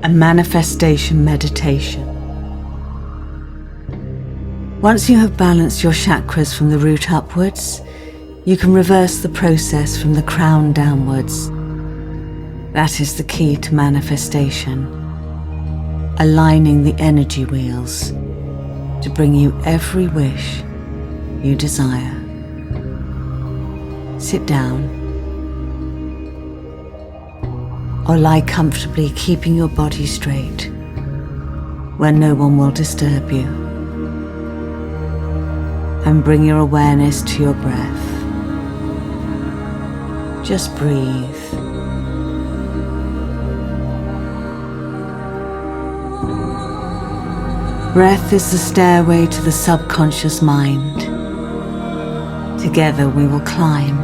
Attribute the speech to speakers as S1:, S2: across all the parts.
S1: a manifestation meditation. Once you have balanced your chakras from the root upwards, you can reverse the process from the crown downwards. That is the key to manifestation, aligning the energy wheels to bring you every wish you desire. Sit down or lie comfortably, keeping your body straight where no one will disturb you. And bring your awareness to your breath. Just breathe. Breath is the stairway to the subconscious mind. Together we will climb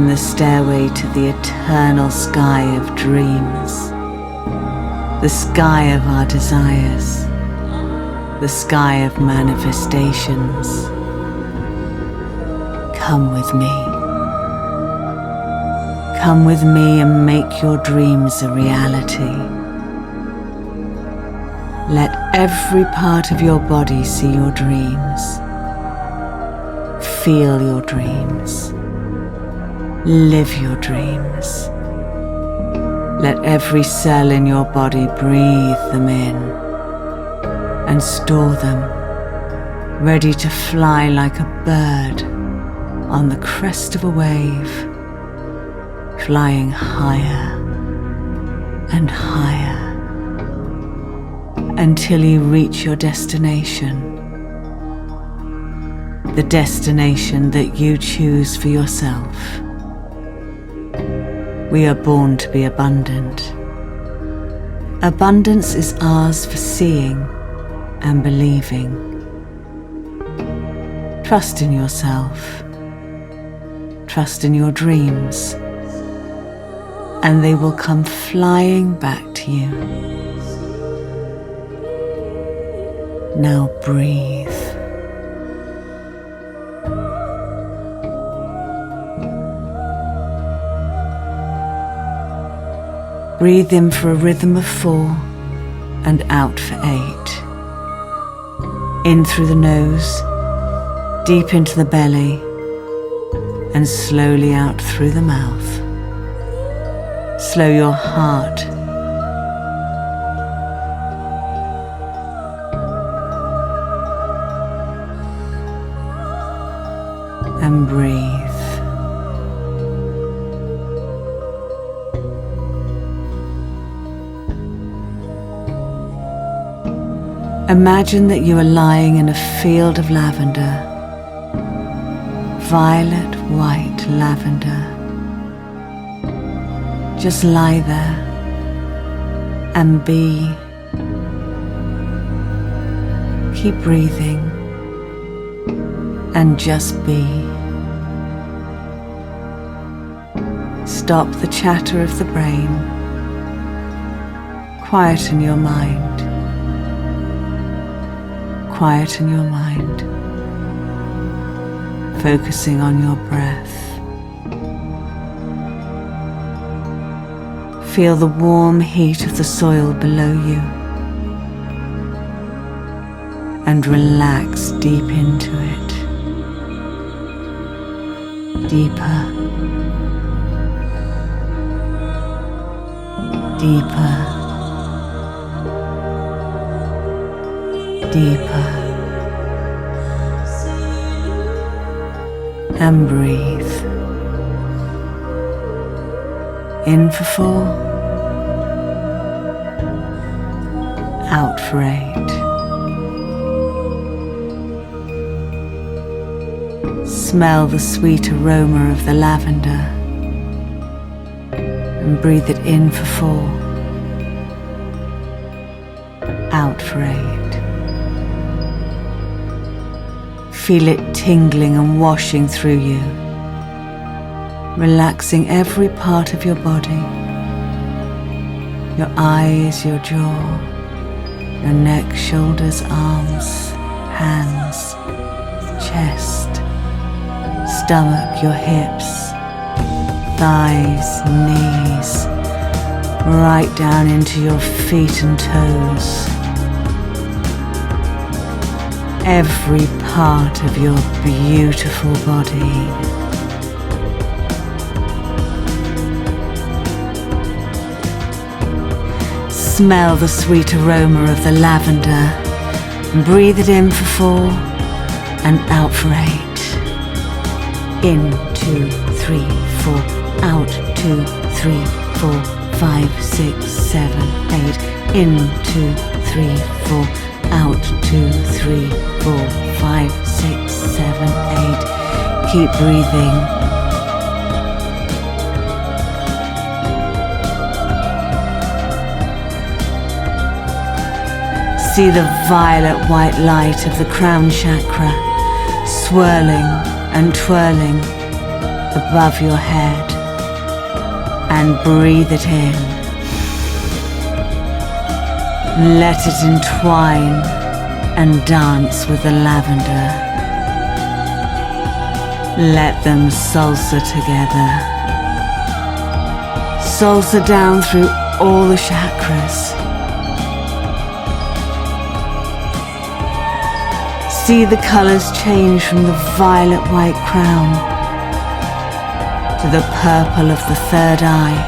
S1: the stairway to the eternal sky of dreams, the sky of our desires, the sky of manifestations. Come with me. Come with me and make your dreams a reality. Let every part of your body see your dreams. Feel your dreams. Live your dreams. Let every cell in your body breathe them in and store them, ready to fly like a bird on the crest of a wave, flying higher and higher until you reach your destination, the destination that you choose for yourself. We are born to be abundant. Abundance is ours for seeing and believing. Trust in yourself. Trust in your dreams, and they will come flying back to you. Now breathe. Breathe in for a rhythm of 4 and out for 8. In through the nose, deep into the belly, and slowly out through the mouth. Slow your heart. And breathe. Imagine that you are lying in a field of lavender, violet, white lavender. Just lie there and be. Keep breathing and just be. Stop the chatter of the brain. Quieten your mind. Quieten your mind, focusing on your breath. Feel the warm heat of the soil below you and relax deep into it. Deeper, deeper, deeper, and breathe. In for 4, out for 8. Smell the sweet aroma of the lavender and breathe it in for 4, out for 8. Feel it tingling and washing through you, relaxing every part of your body, your eyes, your jaw, your neck, shoulders, arms, hands, chest, stomach, your hips, thighs, knees, right down into your feet and toes. Every part of your beautiful body. Smell the sweet aroma of the lavender and breathe it in for 4 and out for 8. In, 2, 3, 4, out, 2, 3, 4, 5, 6, 7, 8. In, 2, 3, 4, out, 2, 3, 4, 5, 6, 7, 8. Keep breathing. See the violet white light of the crown chakra swirling and twirling above your head, and breathe it in. Let it entwine and dance with the lavender. Let them salsa together. Salsa down through all the chakras. See the colors change from the violet white crown to the purple of the third eye.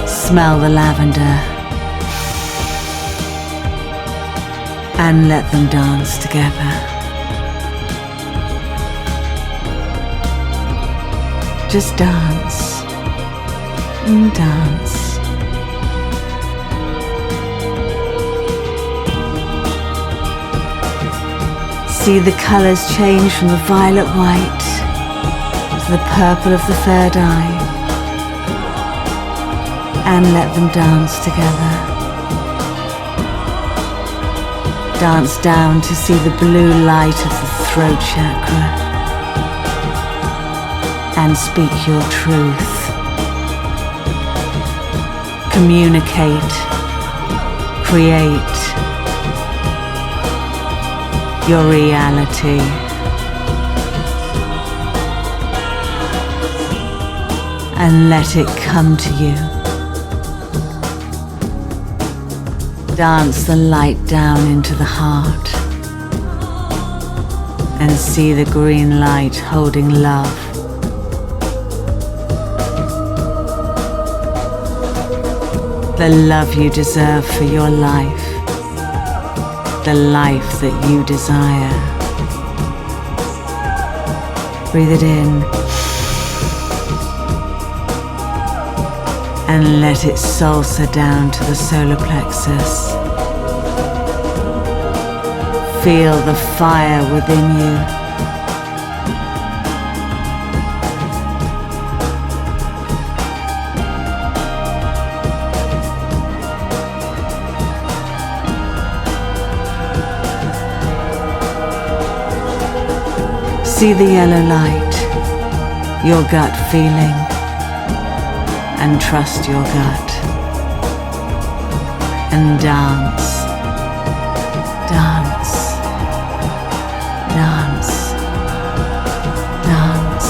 S1: Smell the lavender and let them dance together. Just dance and dance. See the colors change from the violet white to the purple of the third eye, and let them dance together. Dance down to see the blue light of the throat chakra, and speak your truth. Communicate, create your reality. And let it come to you. Dance the light down into the heart and see the green light holding love. The love you deserve for your life. The life that you desire. Breathe it in and let it salsa down to the solar plexus. Feel the fire within you. See the yellow light, your gut feeling, and trust your gut. And dance, dance, dance, dance.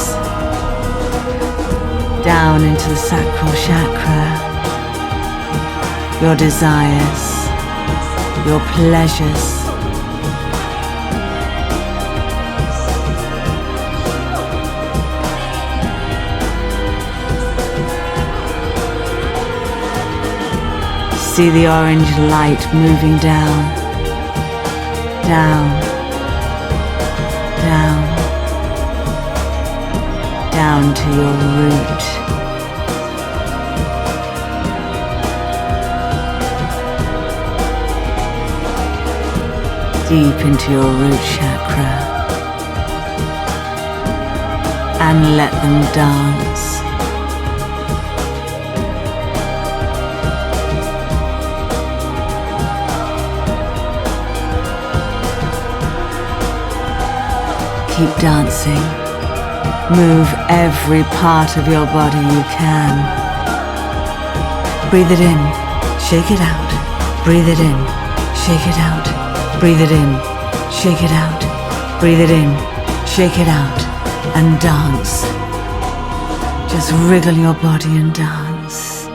S1: Down into the sacral chakra, your desires, your pleasures. See the orange light moving down, down, down, down to your root. Deep into your root chakra, and let them dance. Keep dancing. Move every part of your body you can. Breathe it in, shake it out. Breathe it in, shake it out. Breathe it in, shake it out. Breathe it in, shake it out, and dance. Just wriggle your body and dance.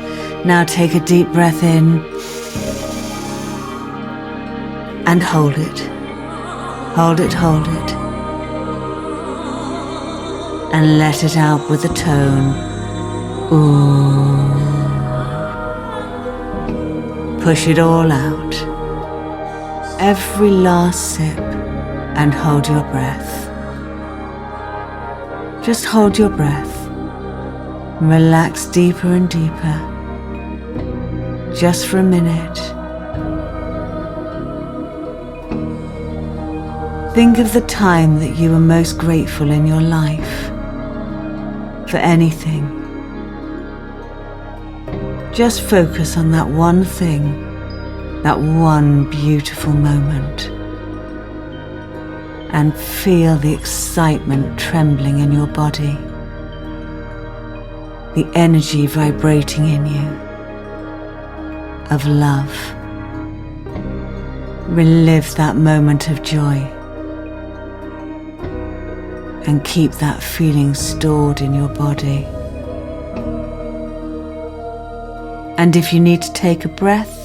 S1: Now take a deep breath in and hold it. Hold it, hold it. And let it out with a tone. Ooh. Push it all out. Every last sip, and hold your breath. Just hold your breath. Relax deeper and deeper. Just for a minute. Think of the time that you were most grateful in your life. For anything. Just focus on that one thing, that one beautiful moment. And feel the excitement trembling in your body. The energy vibrating in you. Of love. Relive that moment of joy. And keep that feeling stored in your body. And if you need to take a breath,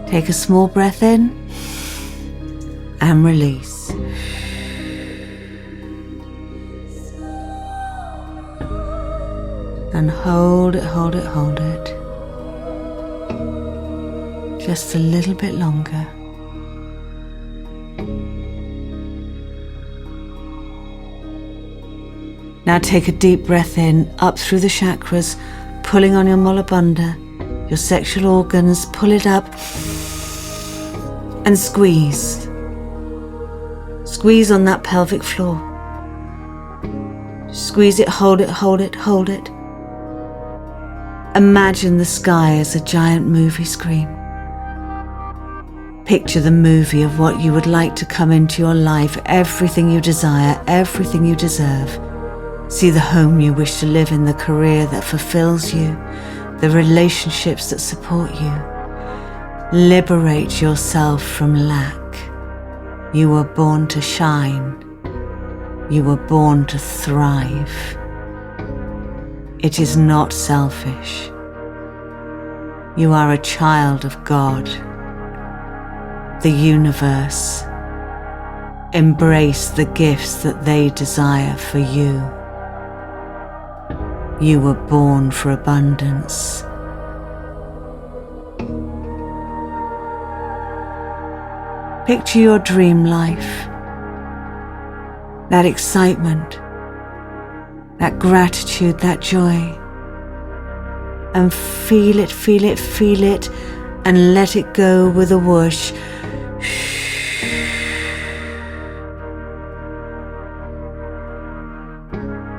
S1: take a small breath in and release. And hold it, hold it, hold it. Just a little bit longer. Now take a deep breath in, up through the chakras, pulling on your Mula Bandha, your sexual organs, pull it up and squeeze. Squeeze on that pelvic floor. Squeeze it, hold it, hold it, hold it. Imagine the sky as a giant movie screen. Picture the movie of what you would like to come into your life, everything you desire, everything you deserve. See the home you wish to live in, the career that fulfills you, the relationships that support you. Liberate yourself from lack. You were born to shine. You were born to thrive. It is not selfish. You are a child of God, the universe. Embrace the gifts that they desire for you. You were born for abundance. Picture your dream life. That excitement, that gratitude, that joy. And feel it, feel it, feel it, and let it go with a whoosh.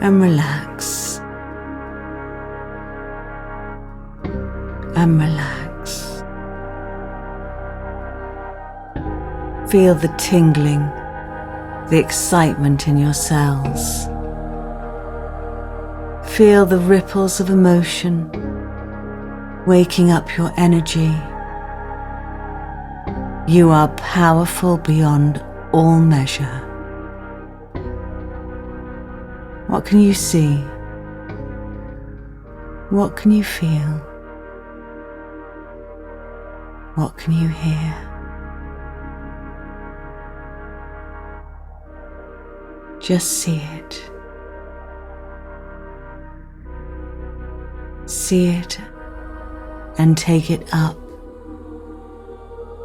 S1: And relax. And relax. Feel the tingling, the excitement in your cells. Feel the ripples of emotion waking up your energy. You are powerful beyond all measure. What can you see? What can you feel? What can you hear? Just see it. See it and take it up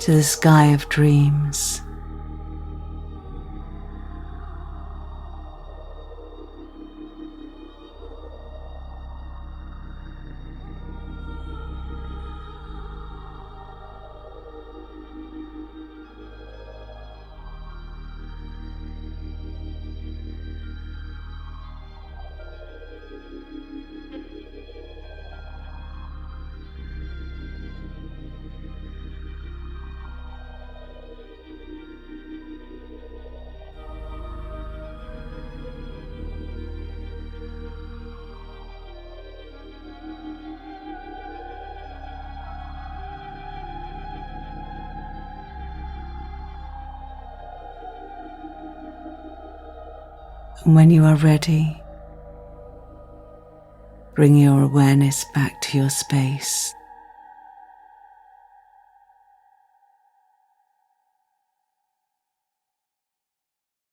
S1: to the sky of dreams. And when you are ready, Bring your awareness back to your space.